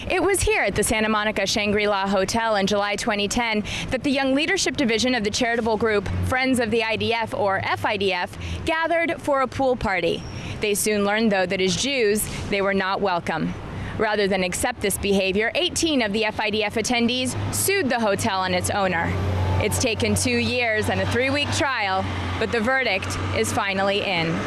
It was here at the Santa Monica Shangri-La Hotel in July 2010 that the Young Leadership Division of the charitable group Friends of the IDF, or FIDF, gathered for a pool party. They soon learned, though, that as Jews, they were not welcome. Rather than accept this behavior, 18 of the FIDF attendees sued the hotel and its owner. It's taken 2 years and a 3-week trial, but the verdict is finally in.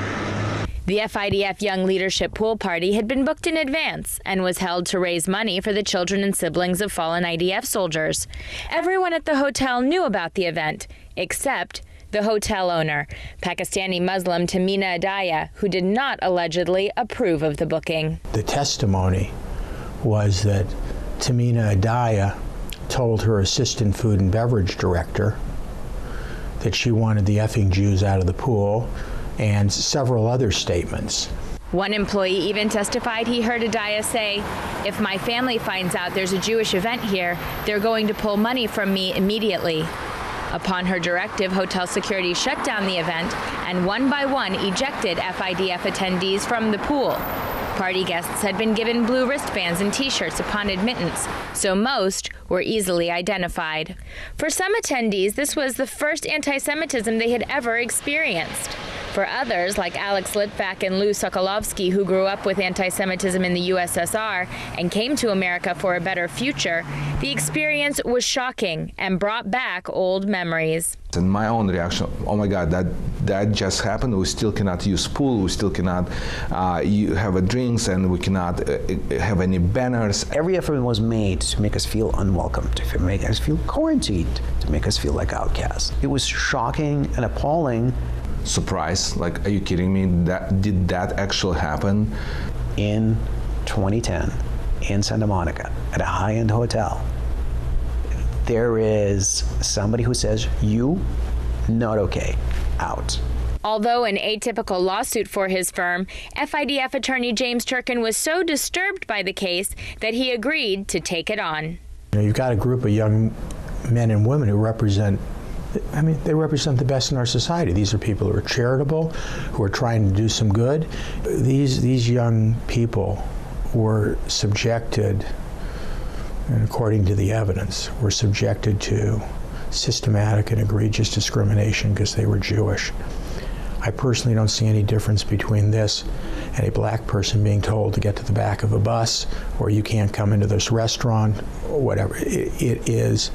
The FIDF Young Leadership Pool Party had been booked in advance and was held to raise money for the children and siblings of fallen IDF soldiers. Everyone at the hotel knew about the event, except the hotel owner, Pakistani Muslim Tehmina Adaya, who did not allegedly approve of the booking. The testimony was that Tehmina Adaya told her assistant food and beverage director that she wanted the effing Jews out of the pool, and several other statements. One employee even testified he heard Adaya say, "If my family finds out there's a Jewish event here, they're going to pull money from me immediately." Upon her directive, hotel security shut down the event and one by one ejected FIDF attendees from the pool. Party guests had been given blue wristbands and T-shirts upon admittance, so most were easily identified. For some attendees, this was the first anti-Semitism they had ever experienced. For others, like Alex Litvak and Lou Sokolovsky, who grew up with anti-Semitism in the USSR and came to America for a better future, the experience was shocking and brought back old memories. And my own reaction, oh my God, that just happened. We still cannot use pool, we still cannot have drinks, and we cannot have any banners. Every effort was made to make us feel unwelcome, to make us feel quarantined, to make us feel like outcasts. It was shocking and appalling. Surprise, like, are you kidding me? Did that actually happen? In 2010, in Santa Monica, at a high-end hotel, there is somebody who says, "You, not okay, out." Although an atypical lawsuit for his firm, FIDF attorney James Turkin was so disturbed by the case that he agreed to take it on. You've got a group of young men and women who represent, they represent the best in our society. These are people who are charitable, who are trying to do some good. These young people were subjected, and according to the evidence, were subjected to systematic and egregious discrimination because they were Jewish. I personally don't see any difference between this and a black person being told to get to the back of a bus, or you can't come into this restaurant, or whatever. It is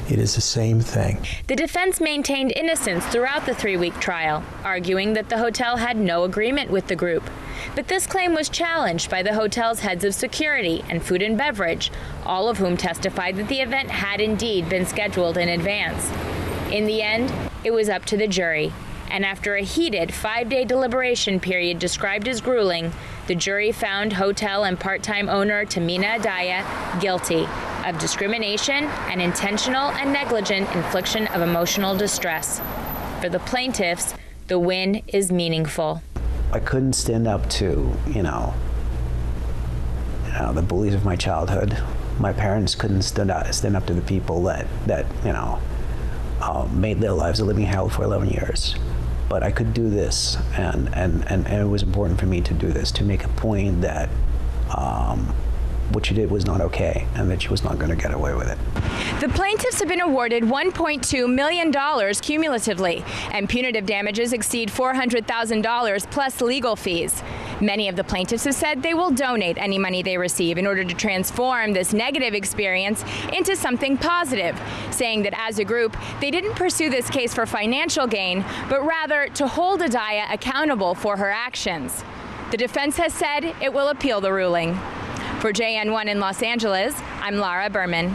the same thing. The defense maintained innocence throughout the 3-week trial, arguing that the hotel had no agreement with the group. But this claim was challenged by the hotel's heads of security and food and beverage, all of whom testified that the event had indeed been scheduled in advance. In the end, it was up to the jury. And after a heated 5-day deliberation period described as grueling, the jury found hotel and part-time owner Tehmina Adaya guilty of discrimination and intentional and negligent infliction of emotional distress. For the plaintiffs, the win is meaningful. I couldn't stand up to, the bullies of my childhood. My parents couldn't stand up to the people that made their lives a living hell for 11 years. But I could do this, and it was important for me to do this, to make a point that what she did was not okay, and that she was not going to get away with it. The plaintiffs have been awarded $1.2 million cumulatively, and punitive damages exceed $400,000 plus legal fees. Many of the plaintiffs have said they will donate any money they receive in order to transform this negative experience into something positive, saying that as a group, they didn't pursue this case for financial gain, but rather to hold Adaya accountable for her actions. The defense has said it will appeal the ruling. For JN1 in Los Angeles, I'm Lara Berman.